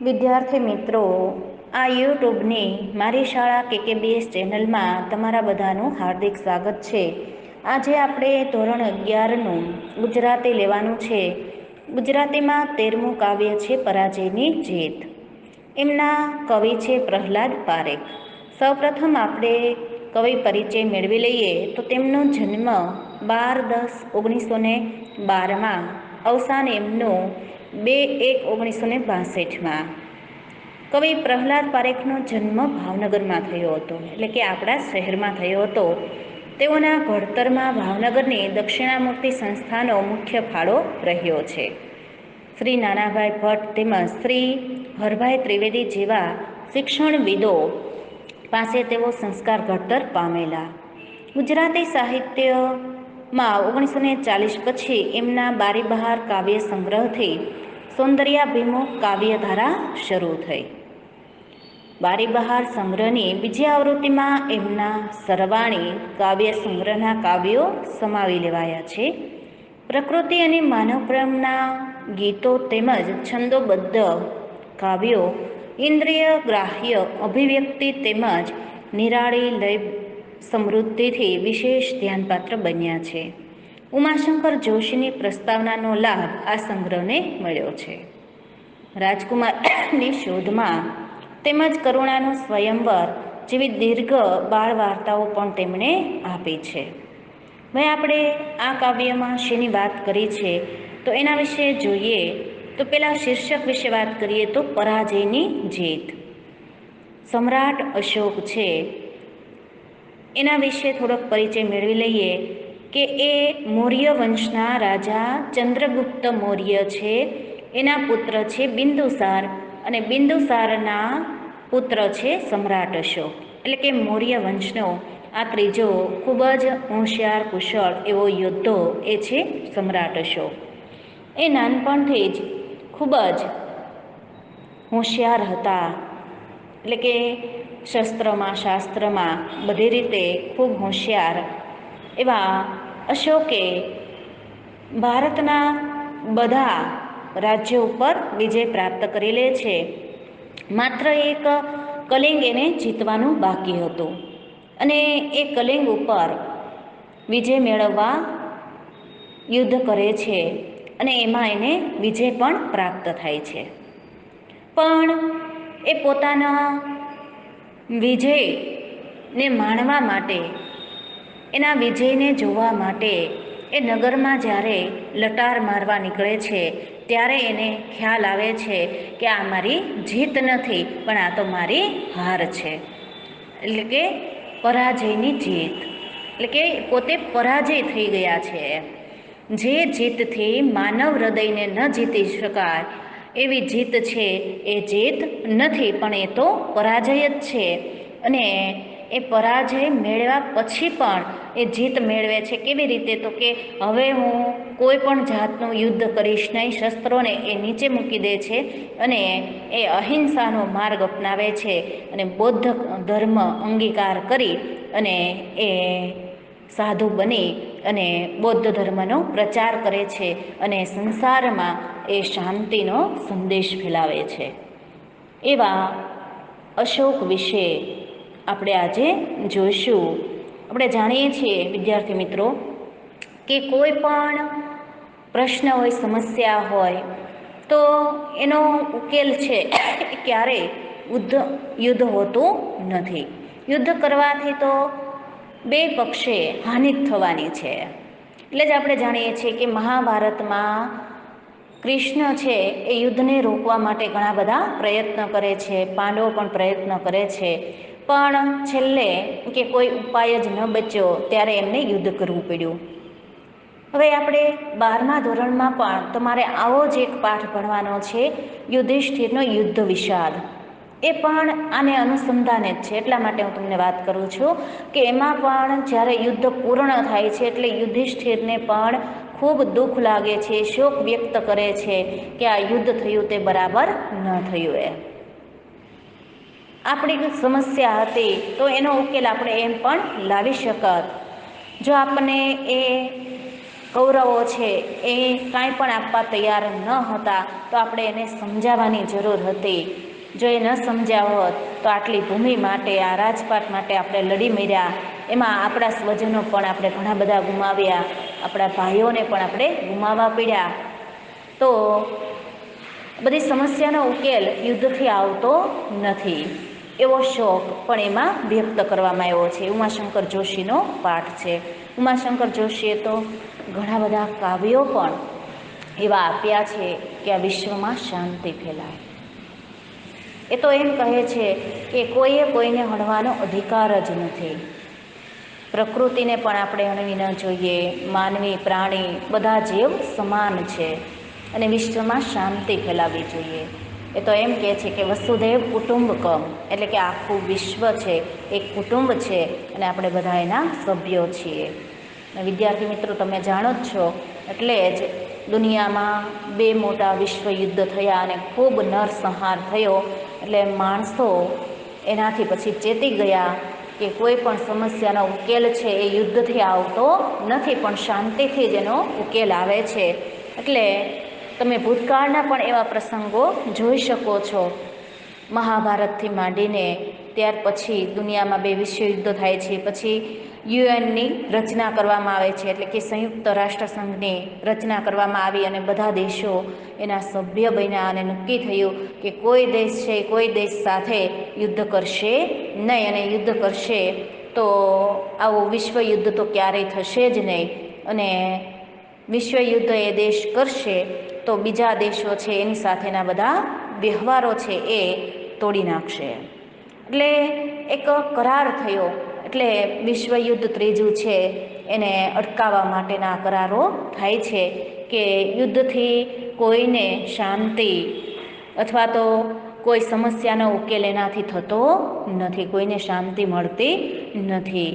વિદ્યાર્થી મિત્રો, આ યુટ્યુબની મારી શાળા KKBS ચેનલમાં તમારા બધાનું હાર્દિક સ્વાગત છે. આજે આપણે ધોરણ 11નું ગુજરાતી લેવાનું છે. ગુજરાતીમાં 13મું કાવ્ય છે પરાજયની જીત. એમના કવિ છે પ્રહલાદ પારેખ. સૌપ્રથમ આપણે કવિ પરિચય મેળવી લઈએ તો તેમનો જન્મ 12/10/1912માં, અવસાન એમનું 2/1/1962માં. કવિ પ્રહલાદ પારેખનો જન્મ ભાવનગરમાં થયો હતો, એટલે કે આપણા શહેરમાં થયો હતો. તેઓના ઘડતરમાં ભાવનગરની દક્ષિણામૂર્તિ સંસ્થાનો મુખ્ય ફાળો રહ્યો છે. શ્રી નાનાભાઈ ભટ્ટ તેમજ શ્રી હરભાઈ ત્રિવેદી જેવા શિક્ષણવિદો પાસે તેઓ સંસ્કાર ઘડતર પામેલા. ગુજરાતી સાહિત્યમાં 1940 પછી એમના બારી બહાર કાવ્ય સંગ્રહથી સૌંદર્યાભિમુખ કાવ્યધારા શરૂ થઈ. બારી બહાર સંગ્રહની બીજી આવૃત્તિમાં એમના સરવાણી કાવ્ય સંગ્રહના કાવ્યો સમાવી લેવાયા છે. પ્રકૃતિ અને માનવપ્રેમના ગીતો તેમજ છંદોબદ્ધ કાવ્યો ઇન્દ્રિય ગ્રાહ્ય અભિવ્યક્તિ તેમજ નિરાળી લય સમૃદ્ધિથી વિશેષ ધ્યાનપાત્ર બન્યા છે. ઉમાશંકર જોશીની પ્રસ્તાવનાનો લાભ આ સંગ્રહને મળ્યો છે. રાજકુમારની શોધમાં તેમજ કરુણાનું સ્વયંવર જેવી દીર્ઘ બાળ વાર્તાઓ પણ તેમણે આપી છે. હવે આપણે આ કાવ્યમાં શેની વાત કરી છે તો એના વિશે જોઈએ તો પહેલાં શીર્ષક વિશે વાત કરીએ તો પરાજયની જીત. સમ્રાટ અશોક છે એના વિશે થોડોક પરિચય મેળવી લઈએ કે એ મૌર્ય વંશના રાજા ચંદ્રગુપ્ત મૌર્ય છે. એના પુત્ર છે બિંદુસાર અને બિંદુસારના પુત્ર છે સમ્રાટ અશોક. એટલે કે મૌર્ય વંશનો આ ત્રીજો ખૂબ જ હોશિયાર કુશળ એવો યોદ્ધો એ છે સમ્રાટ અશોક. એ નાનપણથી જ ખૂબ જ હોશિયાર હતા, એટલે કે શસ્ત્રમાં શાસ્ત્રમાં બધી રીતે ખૂબ હોશિયાર એવા અશોકે ભારતના બધા રાજ્યો ઉપર વિજય પ્રાપ્ત કરી લે છે. માત્ર એક કલિંગ એને જીતવાનું બાકી હતું અને એ કલિંગ ઉપર વિજય મેળવવા યુદ્ધ કરે છે અને એમાં એને વિજય પણ પ્રાપ્ત થાય છે. પણ એ પોતાના વિજયને માણવા માટે, એના વિજયને જોવા માટે એ નગરમાં જ્યારે લટાર મારવા નીકળે છે ત્યારે એને ખ્યાલ આવે છે કે આ મારી જીત નથી પણ આ તો મારી હાર છે. એટલે કે પરાજયની જીત, એટલે કે પોતે પરાજય થઈ ગયા છે. જે જીતથી માનવ હૃદયને ન જીતી શકાય એવી જીત છે એ જીત નથી પણ એ તો પરાજય જ છે. અને એ પરાજય મેળવ્યા પછી પણ એ જીત મેળવે છે. કેવી રીતે તો કે હવે હું કોઈ પણ જાતનું યુદ્ધ કરીશ નહીં, શસ્ત્રોને એ નીચે મૂકી દે છે અને એ અહિંસાનો માર્ગ અપનાવે છે અને બૌદ્ધ ધર્મ અંગીકાર કરી અને એ સાધુ બની અને બૌદ્ધ ધર્મનો પ્રચાર કરે છે અને સંસારમાં એ શાંતિનો સંદેશ ફેલાવે છે. એવા અશોક વિશે આપણે આજે જોઈશું. આપણે જાણીએ છીએ વિદ્યાર્થી મિત્રો કે કોઈ પણ પ્રશ્ન હોય, સમસ્યા હોય તો એનો ઉકેલ છે એ ક્યારેય યુદ્ધ હોતું નથી. યુદ્ધ કરવાથી તો બે પક્ષે હાનિ જ થવાની છે. એટલે જ આપણે જાણીએ છીએ કે મહાભારતમાં કૃષ્ણ છે એ યુદ્ધને રોકવા માટે ઘણા બધા પ્રયત્ન કરે છે, પાંડવો પણ પ્રયત્ન કરે છે, પણ છેલ્લે કે કોઈ ઉપાય જ ન બચ્યો ત્યારે એમને યુદ્ધ કરવું પડ્યું. હવે આપણે 12મા ધોરણમાં પણ તમારે આવો જ એક પાઠ ભણવાનો છે, યુધિષ્ઠિરનો યુદ્ધ વિષાદ. એ પણ આને અનુસંધાને જ છે. એટલા માટે હું તમને વાત કરું છું કે એમાં પણ જ્યારે યુદ્ધ પૂર્ણ થાય છે એટલે યુધિષ્ઠિરને પણ ખૂબ દુઃખ લાગે છે, શોક વ્યક્ત કરે છે કે આ યુદ્ધ થયું તે બરાબર ન થયું. આપણી સમસ્યા હતી તો એનો ઉકેલ આપણે એમ પણ લાવી શકત જો આપણને એ કૌરવો છે એ કાંઈ પણ આપવા તૈયાર ન હતા, તો આપણે એને સમજાવવાની જરૂર હતી. જો એ ન સમજ્યા હોત તો આટલી ભૂમિ માટે, આ રાજપાટ માટે આપણે લડી મર્યા, એમાં આપણા સ્વજનો પણ આપણે ઘણા બધા ગુમાવ્યા, આપણા ભાઈઓને પણ આપણે ગુમાવવા પડ્યા. તો બધી સમસ્યાનો ઉકેલ યુદ્ધથી આવતો નથી, એવો શોક પણ એમાં વ્યક્ત કરવામાં આવ્યો છે. ઉમાશંકર જોશીનો પાઠ છે. ઉમાશંકર જોશીએ તો ઘણા બધા કાવ્યો પણ એવા આપ્યા છે કે આ વિશ્વમાં શાંતિ ફેલાય. એ તો એમ કહે છે કે કોઈએ કોઈને હણવાનો અધિકાર જ નથી. પ્રકૃતિને પણ આપણે હણવી ન જોઈએ. માનવી, પ્રાણી બધા જીવ સમાન છે અને વિશ્વમાં શાંતિ ફેલાવવી જોઈએ. એ તો એમ કહે છે કે વસુધૈવ કુટુંબકમ, એટલે કે આખું વિશ્વ છે એક કુટુંબ છે અને આપણે બધા એના સભ્યો છીએ. વિદ્યાર્થી મિત્રો, તમે જાણો જ છો, એટલે જ દુનિયામાં 2 મોટા વિશ્વ યુદ્ધ થયા અને ખૂબ નરસંહાર થયો. એટલે માણસો એનાથી પછી ચેતી ગયા કે કોઈ પણ સમસ્યાનો ઉકેલ છે એ યુદ્ધથી આવતો નથી, પણ શાંતિથી જ એનો ઉકેલ આવે છે. એટલે તમે ભૂતકાળના પણ એવા પ્રસંગો જોઈ શકો છો. મહાભારતથી માંડીને ત્યાર પછી દુનિયામાં 2 વિશ્વયુદ્ધો થાય છે. પછી યુએનની રચના કરવામાં આવે છે, એટલે કે સંયુક્ત રાષ્ટ્રસંઘની રચના કરવામાં આવી અને બધા દેશો એના સભ્ય બન્યા અને નક્કી થયું કે કોઈ દેશ છે કોઈ દેશ સાથે યુદ્ધ કરશે નહીં, અને યુદ્ધ કરશે તો આવું વિશ્વયુદ્ધ તો ક્યારેય થશે જ નહીં, અને વિશ્વયુદ્ધ એ દેશ કરશે તો બીજા દેશો છે એની સાથેના બધા વ્યવહારો છે એ તોડી નાખશે. એટલે એક કરાર થયો. એટલે વિશ્વયુદ્ધ ત્રીજું છે એને અટકાવવા માટેના કરારો થાય છે કે યુદ્ધથી કોઈને શાંતિ અથવા તો કોઈ સમસ્યાનો ઉકેલ એનાથી થતો નથી, કોઈને શાંતિ મળતી નથી.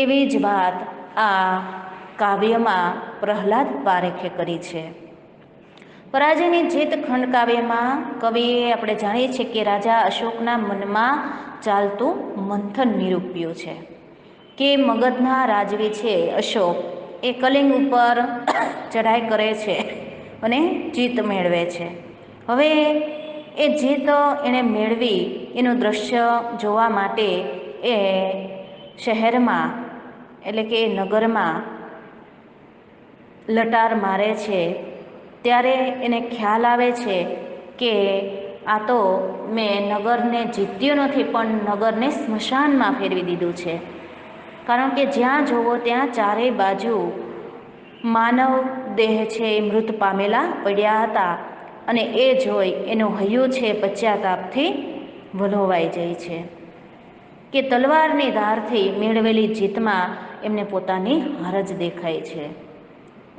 એવી જ વાત આ કાવ્યમાં પ્રહલાદ પારેખે કરી છે. પરાજયની જીત ખંડકાવ્યમાં કવિએ આપણે જાણીએ છીએ કે રાજા અશોકના મનમાં ચાલતું મંથન નિરૂપ્યું છે કે મગધના રાજવી છે અશોક, એ કલિંગ ઉપર ચઢાઈ કરે છે અને જીત મેળવે છે. હવે એ જીત એણે મેળવી એનું દ્રશ્ય જોવા માટે એ શહેરમાં એટલે કે નગરમાં લટાર મારે છે. ત્યારે એને ખ્યાલ આવે છે કે આ તો મેં નગરને જીત્યું નથી, પણ નગરને સ્મશાનમાં ફેરવી દીધું છે. કારણ કે જ્યાં જોવો ત્યાં ચારેય બાજુ માનવ દેહ છે એ મૃત પામેલા પડ્યા હતા, અને એ જોઈ એનું હૈયું છે પશ્ચાતાપથી વલોવાઈ જાય છે કે તલવારની ધારથી મેળવેલી જીતમાં એમને પોતાની હાર જ દેખાય છે.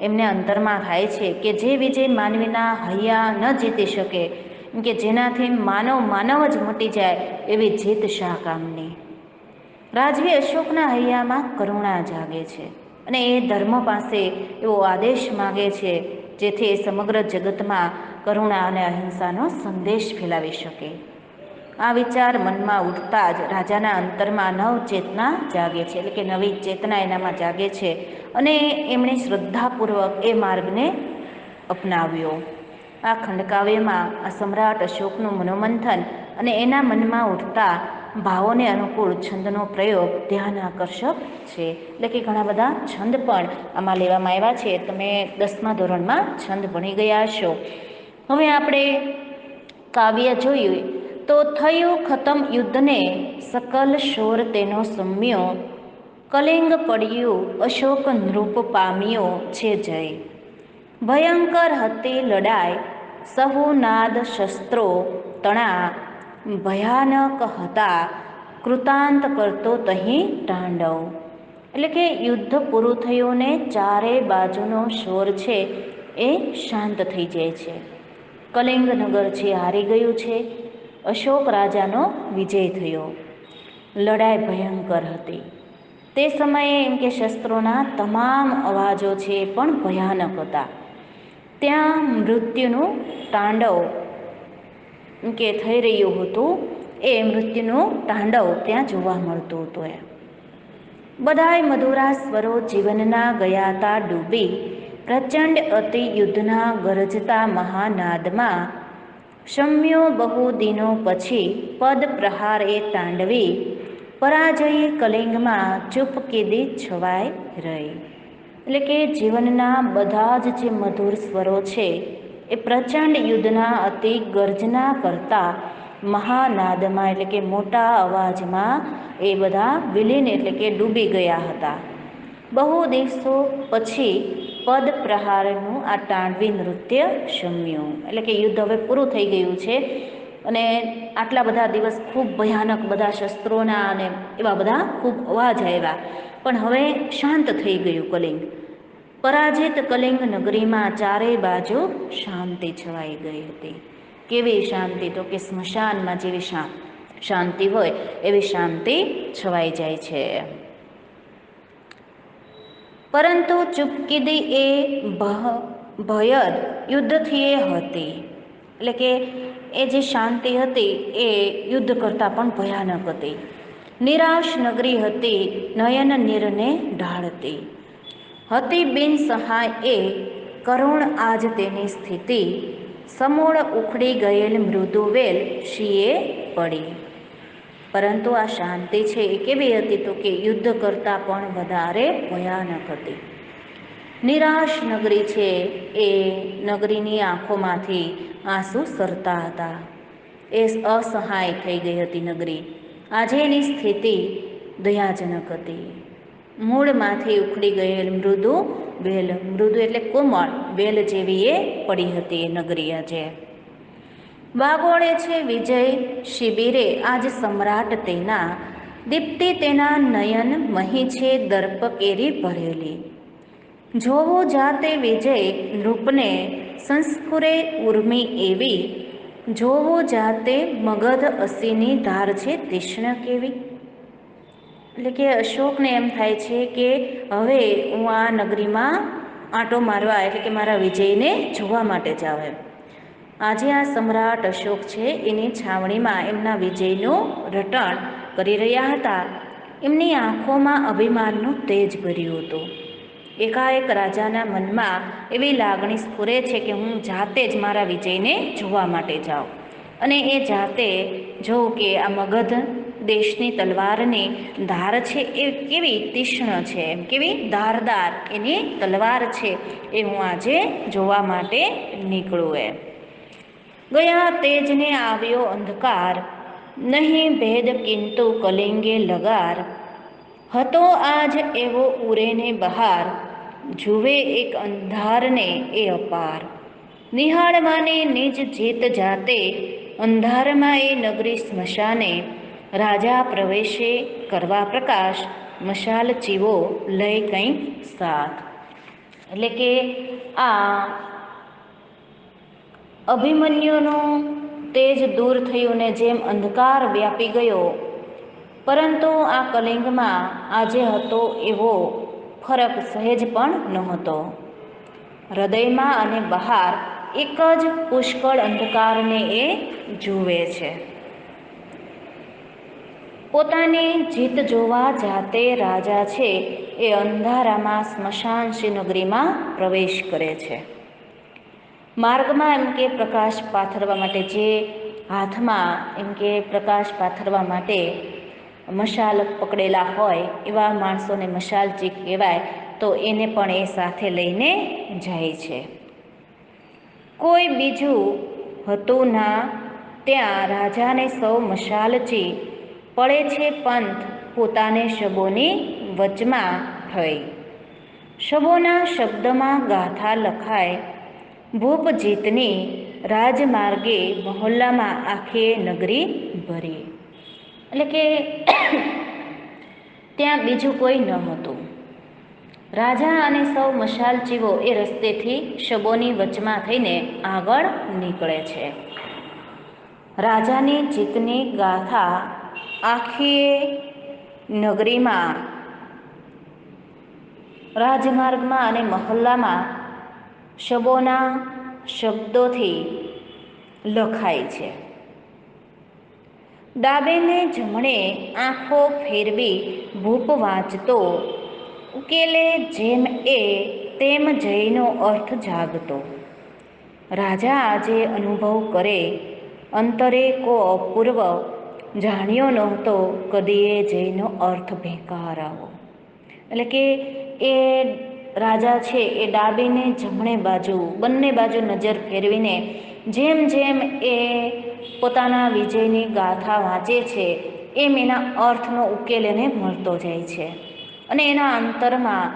એમને અંતરમાં થાય છે કે જે વિજય માનવીના હૈયા ન જીતી શકે, કે જેનાથી માનવ જ મટી જાય, એવી જીત શા કામની. રાજવી અશોકના હૈયામાં કરુણા જાગે છે અને એ ધર્મ પાસે એવો આદેશ માગે છે જેથી એ સમગ્ર જગતમાં કરુણા અને અહિંસાનો સંદેશ ફેલાવી શકે. આ વિચાર મનમાં ઉઠતા જ રાજાના અંતરમાં નવ ચેતના જાગે છે, એટલે કે નવી ચેતના એનામાં જાગે છે અને એમણે શ્રદ્ધાપૂર્વક એ માર્ગને અપનાવ્યો. આ ખંડકાવ્યમાં આ સમ્રાટ અશોકનું મનોમંથન અને એના મનમાં ઉઠતા ભાવોને અનુકૂળ છંદનો પ્રયોગ ધ્યાન આકર્ષક છે. એટલે કે ઘણા બધા છંદ પણ આમાં લેવામાં આવ્યા છે. તમે 10મા ધોરણમાં છંદ ભણી ગયા હશો. હવે આપણે કાવ્ય જોયું તો થયું ખતમ યુદ્ધને સકલ શોર તેનો સમ્યો, કલિંગ પડ્યું અશોક નૃપ પામ્યો છે જય. ભયંકર હતી લડાઈ સહુ નાદ શસ્ત્રો તણા, ભયાનક હતા કૃતાંત કરતો તહીં તાંડવ. એટલે કે યુદ્ધ પૂરું થયું ને ચારે બાજુનો શોર છે એ શાંત થઈ જાય છે. કલિંગ નગર છે હારી ગયું છે, અશોક રાજાનો વિજય થયો. લડાઈ ભયંકર હતી. તે સમયે એમ કે શસ્ત્રોના તમામ અવાજો છે એ પણ ભયાનક હતા. ત્યાં મૃત્યુનું તાંડવ કે થઈ રહ્યું હતું, એ મૃત્યુનું તાંડવ ત્યાં જોવા મળતું હતું. બધાય મધુરા સ્વરો જીવનના ગયાતા ડૂબી, પ્રચંડ અતિ યુદ્ધના ગરજતા મહાનાદમાં, શમ્યો બહુ દિનો પછી પદ પ્રહાર એ તાંડવી, પરાજયી કલિંગમાં ચૂપ કીધી છવાઈ રહી. એટલે કે જીવનના બધા જ જે મધુર સ્વરો છે એ પ્રચંડ યુદ્ધના અતિ ગર્જના કરતા મહાનાદમાં એટલે કે મોટા અવાજમાં એ બધા વિલીન એટલે કે ડૂબી ગયા હતા. બહુ દિવસો પછી પદ પ્રહારનું આ તાંડવી નૃત્ય શમ્યું. એટલે કે યુદ્ધ હવે પૂરું થઈ ગયું છે અને આટલા બધા દિવસ ખૂબ ભયાનક બધા શસ્ત્રોના અને એવા બધા ખૂબ અવાજ આવ્યા, પણ હવે શાંત થઈ ગયું કલિંગ. પરાજિત કલિંગ નગરીમાં ચારે બાજુ શાંતિ છવાઈ ગઈ હતી. કેવી શાંતિ? તો કે સ્મશાનમાં જેવી શાંતિ હોય એવી શાંતિ છવાઈ જાય છે. પરંતુ ચૂપકીદી એ ભયદ યુદ્ધથી એ હતી. એટલે કે એ જે શાંતિ હતી એ યુદ્ધ કરતાં પણ ભયાનક હતી. નિરાશ નગરી હતી, નયન નીરને ઢાળતી હતી. બિન સહાય એ કરુણ આજ તેની સ્થિતિ, સમૂળ ઉખડી ગયેલ મૃદુવેલ શીએ પડી. પરંતુ આ શાંતિ છે એ કેવી હતી? તો કે યુદ્ધ કરતાં પણ વધારે ભયાનક હતી. નિરાશ નગરી છે એ નગરીની આંખોમાંથી આંસુ સરતા હતા. એ અસહાય થઈ ગઈ હતી નગરી. આજે એની સ્થિતિ દયાજનક હતી. મૂળમાંથી ઉખડી ગયેલ મૃદુ વેલ, મૃદુ એટલે કોમળ વેલ જેવી એ પડી હતી એ નગરી. આજે વાગોળે છે વિજય શિબિરે આજ સમ્રાટ તેના, દીપ્તિ તેના નયન મહી છે દર્પ કેરી ભરેલી. જોવો જાતે વિજય નૃપને સંસ્ફુરે ઉર્મી એવી, જોવો જાતે મગધ અસીની ધાર છે તીક્ષ્ણ કેવી. એટલે કે અશોકને એમ થાય છે કે હવે હું આ નગરીમાં આંટો મારવા એટલે કે મારા વિજયને જોવા માટે જાઉં એમ. આજે આ સમ્રાટ અશોક છે એની છાવણીમાં એમના વિજયનું રટણ કરી રહ્યા હતા. એમની આંખોમાં અભિમાનનું તેજ ભર્યું હતું. એકાએક રાજાના મનમાં એવી લાગણી સ્ફુરે છે કે હું જાતે જ મારા વિજયને જોવા માટે જાઉં અને એ જાતે જોઉં કે આ મગધ દેશની તલવારની ધાર છે એ કેવી તીક્ષ્ણ છે, કેવી ધારદાર એની તલવાર છે એ હું આજે જોવા માટે નીકળું એમ. ગયા તેજને આવ્યો અંધકાર, નહીં ભેદ કિંતુ કલિંગે લગાર. હતો આજ એવો ઉરેને બહાર, જુએ એક અંધારને એ અપાર. નિહાળવાની નિજ જીત જાતે, અંધારમાં એ નગરી સ્મશાને. રાજા પ્રવેશે કરવા પ્રકાશ, મશાલ ચીવો લઈ કંઈ સાથ. એટલે કે આ અભિમન્યુનું તેજ દૂર થયું ને જેમ અંધકાર વ્યાપી ગયો, પરંતુ આ કલિંગમાં આજે હતો એવો ફરક સહેજ પણ નહોતો. હૃદયમાં અને બહાર એક જ પુષ્કળ અંધકારને એ જુએ છે. પોતાની જીત જોવા જાતે રાજા છે એ અંધારામાં સ્મશાન શ્રીનગરીમાં પ્રવેશ કરે છે. માર્ગમાં એમ કે પ્રકાશ પાથરવા માટે, જે હાથમાં એમ કે પ્રકાશ પાથરવા માટે મશાલ પકડેલા હોય એવા માણસોને મશાલ ચીક કહેવાય, તો એને પણ એ સાથે લઈને જાય છે. કોઈ બીજું હતું ના ત્યાં, રાજાને સૌ મશાલચી પડે છે પંથ પોતાને શબોની વચમાં થઈ. શબોના શબ્દમાં ગાથા લખાય ભૂપ જીતની, રાજમાર્ગે મહોલ્લામાં આખી નગરી ભરી. એટલે કે ત્યાં બીજું કોઈ ન હતું. રાજા અને સૌ મશાલચીવો એ રસ્તેથી શબોની વચમાં થઈને આગળ નીકળે છે. રાજાની જીતની ગાથા આખી નગરીમાં, રાજમાર્ગમાં અને મહોલ્લામાં શબોના શબ્દોથી લખાય છે. ડાબેને જમણે આંખો ફેરવી ભૂપ વાંચતો, ઉકેલે જેમ એ તેમ જયનો અર્થ જાગતો. રાજા આજે અનુભવ કરે, અંતરે કો અપૂર્વ, જાણ્યો નહોતો કદીએ જયનો અર્થ ભેકારાવો. એટલે કે એ રાજા છે એ ડાબીને જમણે બાજુ બંને બાજુ નજર ફેરવીને જેમ જેમ એ પોતાના વિજયની ગાથા વાંચે છે એમ એના અર્થનો ઉકેલ એને મળતો જાય છે અને એના અંતરમાં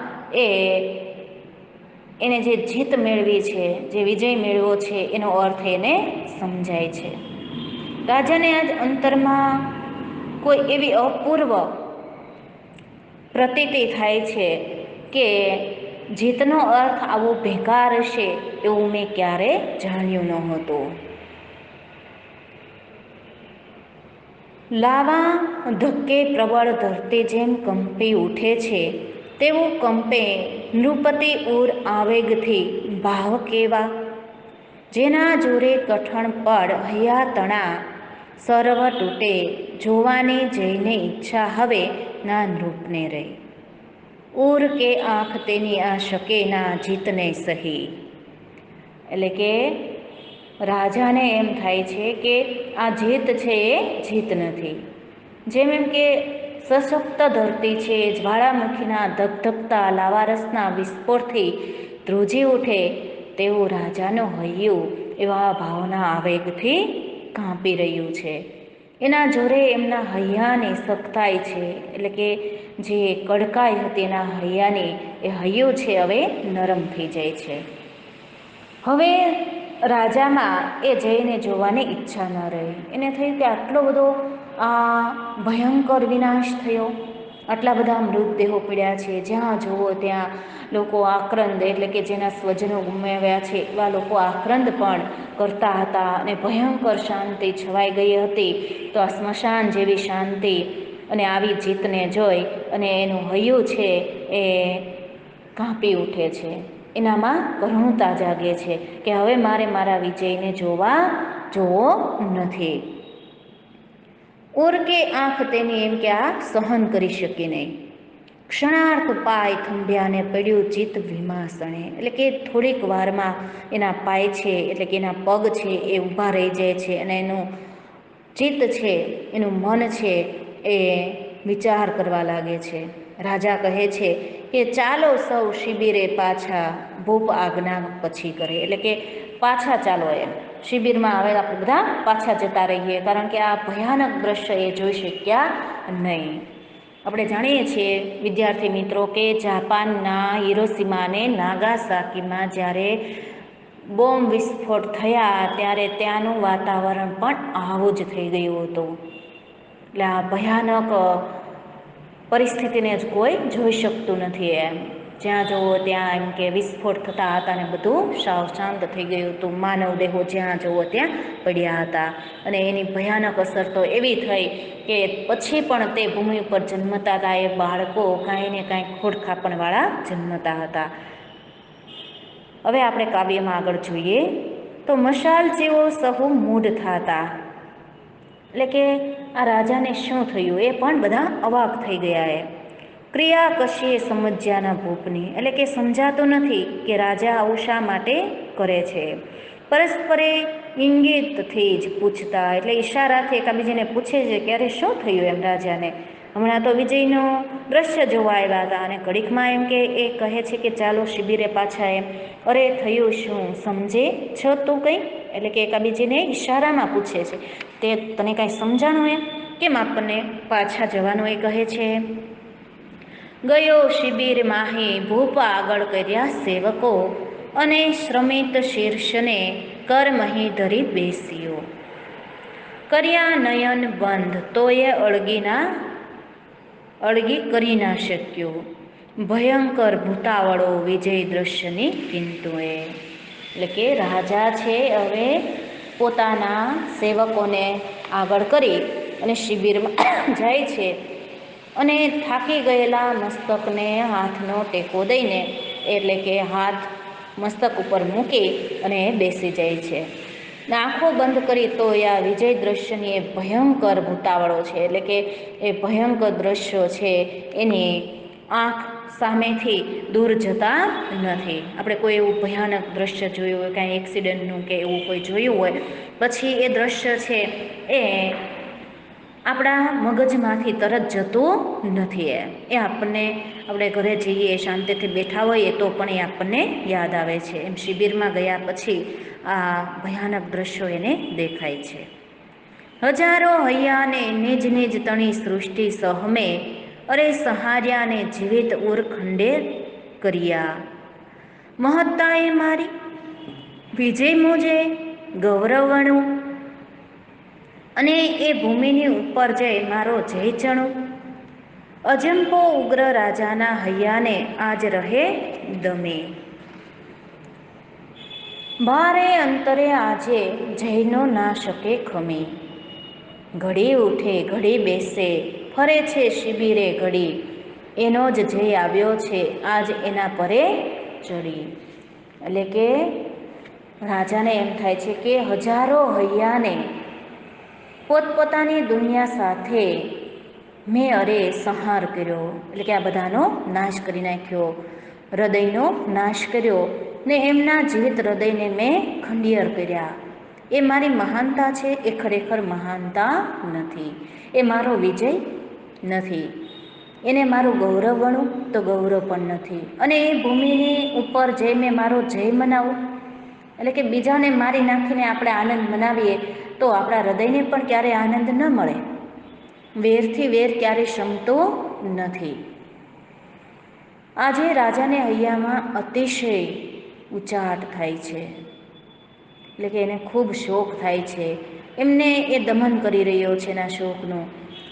એને જે જીત મેળવી છે, જે વિજય મેળવ્યો છે એનો અર્થ એને સમજાય છે. રાજાને આજ અંતરમાં કોઈ એવી અપૂર્વ પ્રતીતિ થાય છે કે જીતનો અર્થ આવો બેકાર હશે એવું મેં ક્યારે જાણ્યું નહોતું. લાવા ધક્કે પ્રબળ ધરતી જેમ કંપી ઉઠે છે તેવું કંપે નૃપતિ ઉર આવેગથી ભાવ કેવા. જેના જોરે કઠણ પડ હૈયા તણા સર્વ તૂટે, જોવાની જઈને ઈચ્છા હવે ના નૃપને રહી. ઉર કે આંખ તેની આ શકે ના જીતને સહી. એટલે કે રાજાને એમ થાય છે કે આ જીત છે એ જીત નથી. જેમ એમ કે સશક્ત ધરતી છે જ્વાળામુખીના ધગધગતા લાવારસના વિસ્ફોટથી ધ્રુજી ઉઠે તેવું રાજાનું હૈયું એવા ભાવના આવેગથી કાંપી રહ્યું છે. એના જોરે એમના હૈયાની સખ્તાઈ છે, એટલે કે જે કડકાઈ હતી એના હૈયાની એ હૈયું છે હવે નરમ થઈ જાય છે. હવે રાજામાં એ જઈને જોવાની ઈચ્છા ન રહી. એને થયું કે આટલો બધો ભયંકર વિનાશ થયો, આટલા બધા મૃતદેહો પડ્યા છે, જ્યાં જુઓ ત્યાં લોકો આક્રંદ, એટલે કે જેના સ્વજનો ગુમાવ્યા છે એવા લોકો આક્રંદ પણ કરતા હતા અને ભયંકર શાંતિ છવાઈ ગઈ હતી. તો આ સ્મશાન જેવી શાંતિ અને આવી જીતને જોઈ અને એનું હૈયું છે એ કાંપી ઉઠે છે. એનામાં કરુણતા જાગે છે કે હવે મારે મારા વિજયને જોવો નથી. ઉર કે આંખ તેની એમ કે આ સહન કરી શકે નહીં. ક્ષણાર્થ પાય થંભ્યાને પડ્યું ચિત્ત વિમાસણે. એટલે કે થોડીક વારમાં એના પાય છે, એટલે કે એના પગ છે એ ઊભા રહી જાય છે અને એનું ચિત્ત છે, એનું મન છે એ વિચાર કરવા લાગે છે. રાજા કહે છે કે ચાલો સૌ શિબિરે પાછા, ભૂપ આજ્ઞા પછી કરે. એટલે કે પાછા ચાલો, એમ શિબિરમાં હવે આપણે બધા પાછા જતા રહીએ, કારણ કે આ ભયાનક દ્રશ્ય એ જોઈ શક્યા નહીં. આપણે જાણીએ છીએ વિદ્યાર્થી મિત્રો કે જાપાનના હિરોશીમા અને નાગાસાકીમાં જ્યારે બોમ્બ વિસ્ફોટ થયા ત્યારે ત્યાંનું વાતાવરણ પણ આવું જ થઈ ગયું હતું. એટલે આ ભયાનક પરિસ્થિતિને જ કોઈ જોઈ શકતું નથી. એમ જ્યાં જુઓ ત્યાં એમ કે વિસ્ફોટ થતા હતા અને બધું સાવ શાંત થઈ ગયું હતું. માનવદેહો જ્યાં જુઓ ત્યાં પડ્યા હતા અને એની ભયાનક અસર તો એવી થઈ કે પછી પણ તે ભૂમિ ઉપર જન્મતા હતા એ બાળકો કાંઈ ને કાંઈ ખોડખાપણવાળા જન્મતા હતા. હવે આપણે કાવ્યમાં આગળ જોઈએ તો મશાલ જેવો સહુ મૂઢ થાતા. એટલે કે આ રાજાને શું થયું એ પણ બધા અવાક થઈ ગયા. ક્રિયા કશીએ સમજ્યાના ભૂપની. એટલે કે સમજાતું નથી કે રાજા આવું શા માટે કરે છે. પરસ્પરે ઇંગિતથી જ પૂછતા, એટલે ઈશારાથી એકાબીજાને પૂછે છે કે અરે શું થયું એમ રાજાને. હમણાં તો વિજયનું દ્રશ્ય જોવા આવ્યા હતા અને ઘડીકમાં એમ કે એ કહે છે કે ચાલો શિબિરે પાછા. એમ અરે થયું શું, સમજે છો તું કંઈ? એટલે કે એકાબીજીને ઈશારામાં પૂછે છે તે તને કાંઈ સમજાણું એમ, કેમ આપણને પાછા જવાનું એ કહે છે. ગયો શિબિર માહી ભૂપ આગળ કર્યા સેવકો, અને શ્રમિત શીર્ષને કર મહી ધરી બેસ્યો. કર્યા નયન બંધ તોય અળગી કરી ના શક્યો, ભયંકર ભૂતાવળો વિજય દ્રશ્યની કિંતુએ. એટલે કે રાજા છે હવે પોતાના સેવકોને આગળ કરી અને શિબિરમાં જાય છે અને થાકી ગયેલા મસ્તકને હાથનો ટેકો દઈને, એટલે કે હાથ મસ્તક ઉપર મૂકી અને બેસી જાય છે. ને આંખો બંધ કરી તો આ વિજય દ્રશ્યની એ ભયંકર ભૂતાવળો છે, એટલે કે એ ભયંકર દ્રશ્યો છે એની આંખ સામેથી દૂર જતા નથી. આપણે કોઈ એવું ભયાનક દ્રશ્ય જોયું હોય, કાંઈ એક્સિડન્ટનું કે એવું કોઈ જોયું હોય, પછી એ દ્રશ્ય છે એ આપણા મગજમાંથી તરત જતું નથી. એ આપણને, આપણે ઘરે જઈએ શાંતિથી બેઠા હોઈએ તો પણ એ આપણને યાદ આવે છે. એમ શિબિરમાં ગયા પછી આ ભયાનક દ્રશ્યો એને દેખાય છે. હજારો હૈયાને નિજ નિજ તણી સૃષ્ટિ સહમે, અરે સહાર્યાને જીવિત ઉર ખંડે કર્યા. મહત્તાએ મારી વિજય મુજે ગૌરવણું, અને એ ભૂમિની ઉપર જઈ મારો જય ચણું. અજંપો ઉગ્ર રાજાના હૈયાને આજ રહે દમે, ભારે અંતરે આજે જયનો ના શકે ખમી. ઘડી ઉઠે ઘડી બેસે ફરે છે શિબિરે ઘડી, એનો જ જય આવ્યો છે આજ એના પરે ચડી. એટલે કે રાજાને એમ થાય છે કે હજારો હૈયાને પોતપોતાની દુનિયા સાથે મેં અરે સંહાર કર્યો, એટલે કે આ બધાનો નાશ કરી નાખ્યો, હૃદયનો નાશ કર્યો, ને એમના જીવિત હૃદયને મેં ખંડિયર કર્યા. એ મારી મહાનતા છે, એ ખરેખર મહાનતા નથી, એ મારો વિજય નથી. એને મારું ગૌરવ ગણું તો ગૌરવ પણ નથી. અને એ ભૂમિની ઉપર જઈ મેં મારો જય મનાવું, એટલે કે બીજાને મારી નાખીને આપણે આનંદ મનાવીએ તો આપણા હૃદયને પણ ક્યારેય આનંદ ન મળે. વેરથી વેર ક્યારેય શમતો નથી. આજે રાજાને હૈયામાં અતિશય ઉચાટ થાય છે, એટલે કે એને ખૂબ શોક થાય છે. એમને એ દમન કરી રહ્યો છે એના શોકનું.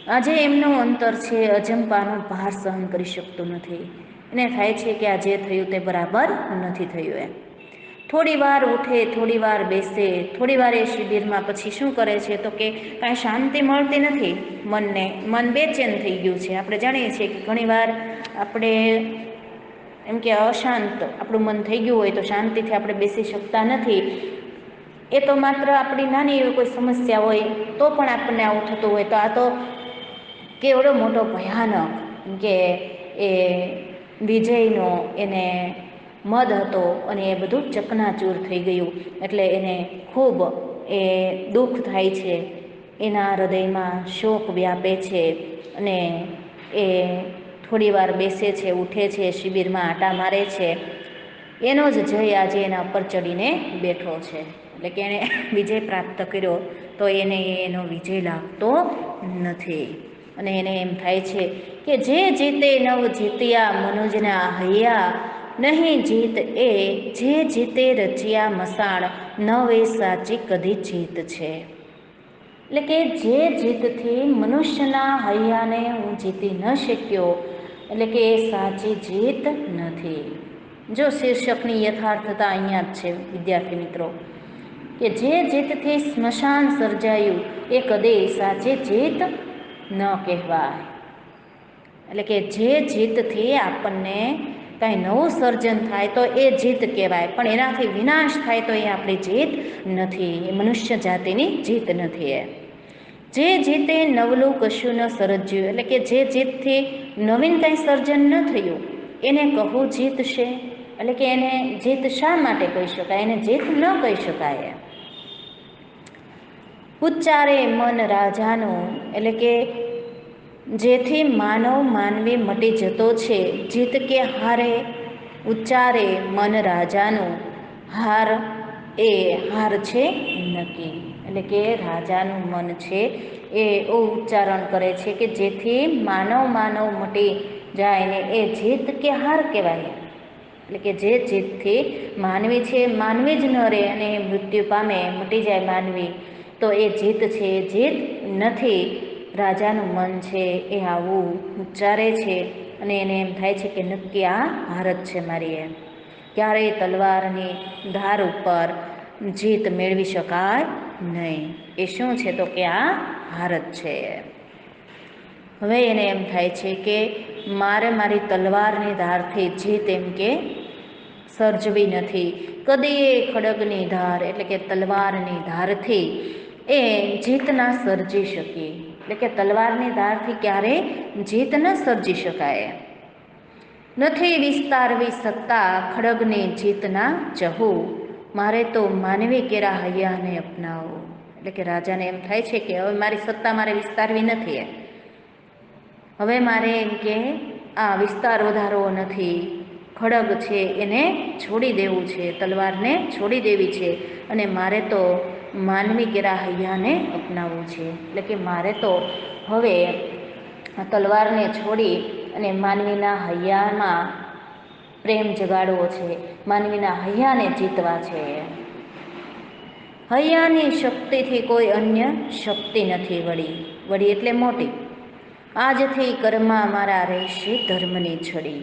આજે એમનું અંતર છે અજંપાનું ભાર સહન કરી શકતું નથી. એને થાય છે કે આ જે થયું તે બરાબર નથી થયું. એમ થોડી વાર ઉઠે થોડી વાર બેસે, થોડી વાર એ શિબિરમાં પછી શું કરે છે તો કે કાંઈ શાંતિ મળતી નથી મનને, મન બેચેન થઈ ગયું છે. આપણે જાણીએ છીએ કે ઘણીવાર આપણે એમ કે અશાંત આપણું મન થઈ ગયું હોય તો શાંતિથી આપણે બેસી શકતા નથી. એ તો માત્ર આપણી નાની એવી કોઈ સમસ્યા હોય તો પણ આપણને આવું થતું હોય, તો આ તો કેવડો મોટો ભયાનક કે એ વિજયનો એને મદ હતો અને એ બધું ચકનાચૂર થઈ ગયું. એટલે એને ખૂબ એ દુઃખ થાય છે, એના હૃદયમાં શોક વ્યાપે છે, અને એ થોડી વાર બેસે છે, ઉઠે છે, શિબિરમાં આંટા મારે છે. એનો જ જય આજે એના ઉપર ચડીને બેઠો છે. એટલે કે એણે વિજય પ્રાપ્ત કર્યો તો એને એનો વિજય લાગતો નથી. અને એને એમ થાય છે કે જે જીતે નવ જીત્યા મનુજના હૈયા, નહીં જીત એ જે જીતે રચ્યા મસાણ, નવ એ સાચી કદી જીત છે. એટલે કે જે જીતથી મનુષ્યના હૈયાને હું જીતી ન શક્યો, એટલે કે એ સાચી જીત નથી. જો શીર્ષકની યથાર્થતા અહીંયા જ છે વિદ્યાર્થી મિત્રો, કે જે જીતથી સ્મશાન સર્જાયું એ કદી સાચી જીત ન કહેવાય. એટલે કે જે જીતથી આપણને કાંઈ નવું સર્જન થાય તો એ જીત કહેવાય, પણ એનાથી વિનાશ થાય તો એ આપણી જીત નથી, એ મનુષ્ય જાતિની જીત નથી. જે જીતે નવલું કશું ન સર્જ્યું, એટલે કે જે જીતથી નવીન કાંઈ સર્જન ન થયું એને કહું જીત છે. એટલે કે એને જીત શા માટે કહી શકાય, એને જીત ન કહી શકાય. ઉચ્ચારે મન રાજાનું, એટલે કે જેથી માનવ માનવી મટી જતો છે, જીત કે હારે ઉચ્ચારે મન રાજાનું, હાર એ હાર છે નક્કી. એટલે કે રાજાનું મન છે એ ઉચ્ચારણ કરે છે કે જેથી માનવ મટી જાય ને એ જીત કે હાર કહેવાય. એટલે કે જે જીતથી માનવી છે માનવી જ ન રહે અને મૃત્યુ પામે, મટી જાય માનવી, તો એ જીત છે, જીત નથી. રાજાનું મન છે એ આવું ઉચ્ચારે છે અને એને એમ થાય છે કે નક્કી આ હાર જ છે મારી. એમ ક્યારેય તલવારની ધાર ઉપર જીત મેળવી શકાય નહીં. એ શું છે તો કે આ હાર જ છે. હવે એને એમ થાય છે કે મારે મારી તલવારની ધારથી જીત એમ કે સર્જવી નથી. કદી એ ખડગની ધાર એટલે કે તલવારની ધારથી એ જીત ના સર્જી શકી. એટલે કે તલવારની ધારથી ક્યારેય જીત ન સર્જી શકાય. નથી વિસ્તારવી સત્તા ખડગને જીતના ચહુ, મારે તો માનવી કેરા હૈયાને અપનાવો. એટલે કે રાજાને એમ થાય છે કે હવે મારી સત્તા મારે વિસ્તારવી નથી, હવે મારે એમ કે આ વિસ્તાર વધારવો નથી, ખડગ છે એને છોડી દેવું છે, તલવારને છોડી દેવી છે, અને મારે તો માનવી કેરા હૈયાને અપનાવવું છે. એટલે કે મારે તો હવે તલવારને છોડી અને માનવીના હૈયામાં પ્રેમ જગાડવો છે, માનવીના હૈયાને જીતવા છે. હૈયાની શક્તિથી કોઈ અન્ય શક્તિ નથી વળી, વળી એટલે મોટી, આજથી કર્મા મારા રહેશે ધર્મની છડી.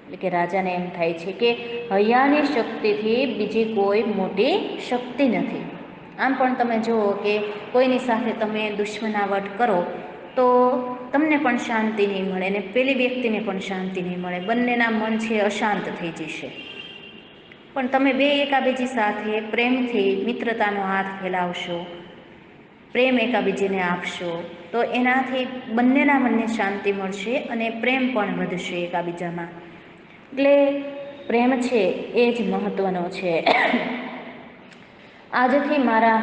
એટલે કે રાજાને એમ થાય છે કે હૈયાની શક્તિથી બીજી કોઈ મોટી શક્તિ નથી. આમ પણ તમે જુઓ કે કોઈની સાથે તમે દુશ્મનાવટ કરો તો તમને પણ શાંતિ નહીં મળે અને પેલી વ્યક્તિને પણ શાંતિ નહીં મળે, બંનેના મન છે અશાંત થઈ જશે. પણ તમે બે એકાબીજી સાથે પ્રેમથી મિત્રતાનો હાથ ફેલાવશો, પ્રેમ એકાબીજીને આપશો તો એનાથી બંનેના મનને શાંતિ મળશે અને પ્રેમ પણ વધશે એકાબીજામાં. એટલે પ્રેમ છે એ જ મહત્ત્વનો છે. આજથી મારા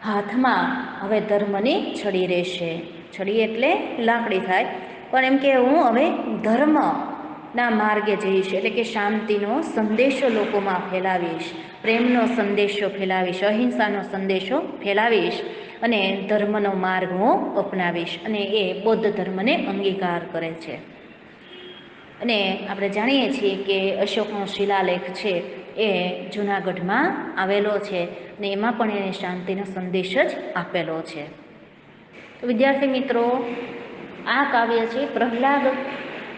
હાથમાં હવે ધર્મની છડી રહેશે. છડી એટલે લાકડી થાય, પણ એમ કે હું હવે ધર્મના માર્ગે જઈશ, એટલે કે શાંતિનો સંદેશો લોકોમાં ફેલાવીશ, પ્રેમનો સંદેશો ફેલાવીશ, અહિંસાનો સંદેશો ફેલાવીશ અને ધર્મનો માર્ગ હું અપનાવીશ. અને એ બૌદ્ધ ધર્મને અંગીકાર કરે છે. અને આપણે જાણીએ છીએ કે અશોકનો શિલાલેખ છે એ જૂનાગઢમાં આવેલો છે અને એમાં પણ એને શાંતિનો સંદેશ જ આપેલો છે. તો વિદ્યાર્થી મિત્રો, આ કાવ્ય છે પ્રહલાદ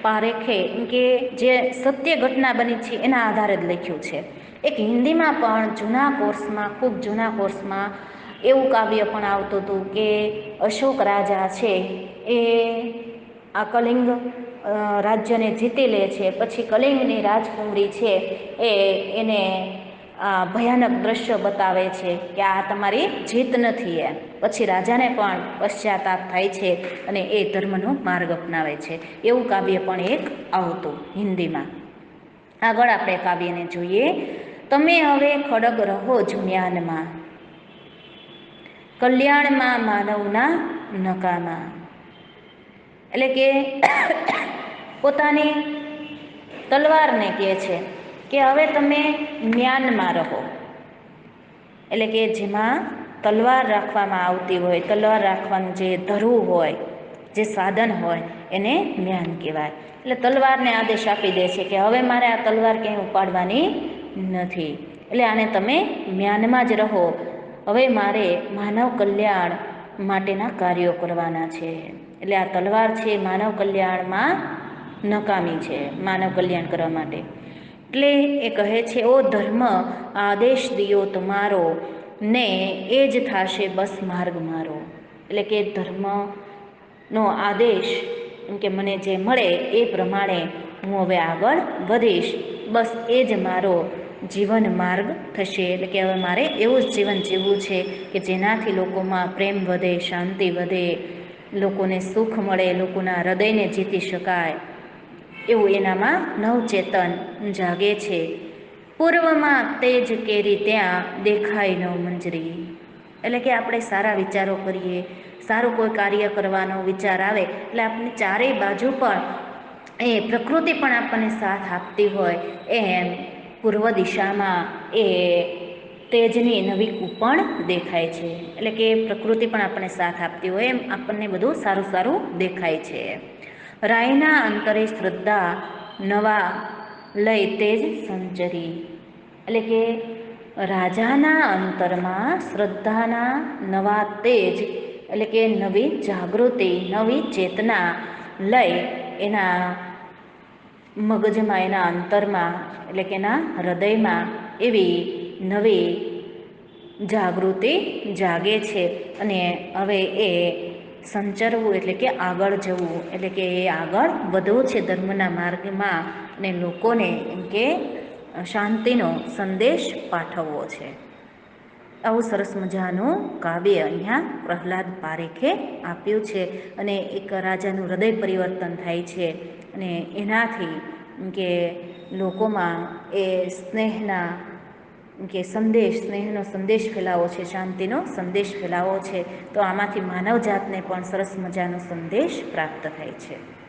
પારેખે કે જે સત્ય ઘટના બની છે એના આધારે જ લખ્યું છે. એક હિન્દીમાં પણ જૂના કોર્સમાં, ખૂબ જૂના કોર્સમાં એવું કાવ્ય પણ આવતું હતું કે અશોક રાજા છે એ આ કલિંગ રાજ્યને જીતી લે છે, પછી કલિંગની રાજકુમારી છે એને ભયાનક દ્રશ્ય બતાવે છે કે આ તમારી જીત નથી. પછી રાજાને પણ પશ્ચાતાપ થાય છે અને એ ધર્મનો માર્ગ અપનાવે છે. એવું કાવ્ય પણ એક આવતું હિન્દીમાં. આગળ આપણે કાવ્યને જોઈએ. તમે હવે ખડગ રહો જ્ઞાનમાં, કલ્યાણમાં માનવના નકામા. એટલે કે પોતાની તલવારને કહે છે કે હવે તમે જ્ઞાનમાં રહો. એટલે કે જેમાં તલવાર રાખવામાં આવતી હોય, તલવાર રાખવાનું જે ધરવું હોય, જે સાધન હોય એને જ્ઞાન કહેવાય. એટલે તલવારને આદેશ આપી દે છે કે હવે મારે આ તલવાર ક્યાંય ઉપાડવાની નથી, એટલે આને તમે જ્ઞાનમાં જ રહો. હવે મારે માનવ કલ્યાણ માટેના કાર્યો કરવાના છે. એટલે આ તલવાર છે માનવ કલ્યાણમાં નકામી છે, માનવ કલ્યાણ કરવા માટે. એટલે એ કહે છે, ઓ ધર્મ આદેશ દિયો તમારો, ને એ જ થશે બસ માર્ગ મારો. એટલે કે ધર્મનો આદેશ એમ કે મને જે મળે એ પ્રમાણે હું હવે આગળ વધીશ, બસ એ જ મારો જીવન માર્ગ થશે. એટલે કે હવે મારે એવું જ જીવન જીવવું છે કે જેનાથી લોકોમાં પ્રેમ વધે, શાંતિ વધે, લોકોને સુખ મળે, લોકોના હૃદયને જીતી શકાય, એવું એનામાં નવચેતન જાગે છે. પૂર્વમાં તેજ કેરી ત્યાં દેખાય નવ મંજરી. એટલે કે આપણે સારા વિચારો કરીએ, સારું કોઈ કાર્ય કરવાનો વિચાર આવે એટલે આપણે ચારેય બાજુ પણ એ પ્રકૃતિ પણ આપણને સાથ આપતી હોય એમ પૂર્વ દિશામાં એ તેજની નવી કૂપણ દેખાય છે. એટલે કે પ્રકૃતિ પણ આપણને સાથ આપતી હોય એમ આપણને બધું સારું સારું દેખાય છે. રાયના અંતરે શ્રદ્ધા નવા લઈ તેજ સંચરી. એટલે કે રાજાના અંતરમાં શ્રદ્ધાના નવા તેજ, એટલે કે નવી જાગૃતિ, નવી ચેતના લઈ એના મગજમાં, એના અંતરમાં, એટલે કે એના હૃદયમાં એવી નવી જાગૃતિ જાગે છે. અને હવે એ સંચરવું એટલે કે આગળ જવું, એટલે કે એ આગળ વધવું છે ધર્મના માર્ગમાં, અને લોકોને એમ કે શાંતિનો સંદેશ પાઠવવો છે. આવું સરસ મજાનું કાવ્ય અહીંયા પ્રહલાદ પારેખે આપ્યું છે અને એક રાજાનું હૃદય પરિવર્તન થાય છે અને એનાથી કે લોકોમાં એ સ્નેહના કે સ્નેહનો સંદેશ ફેલાવો છે, શાંતિનો સંદેશ ફેલાવો છે. તો આમાંથી માનવજાતને પણ સરસ મજાનો સંદેશ પ્રાપ્ત થાય છે.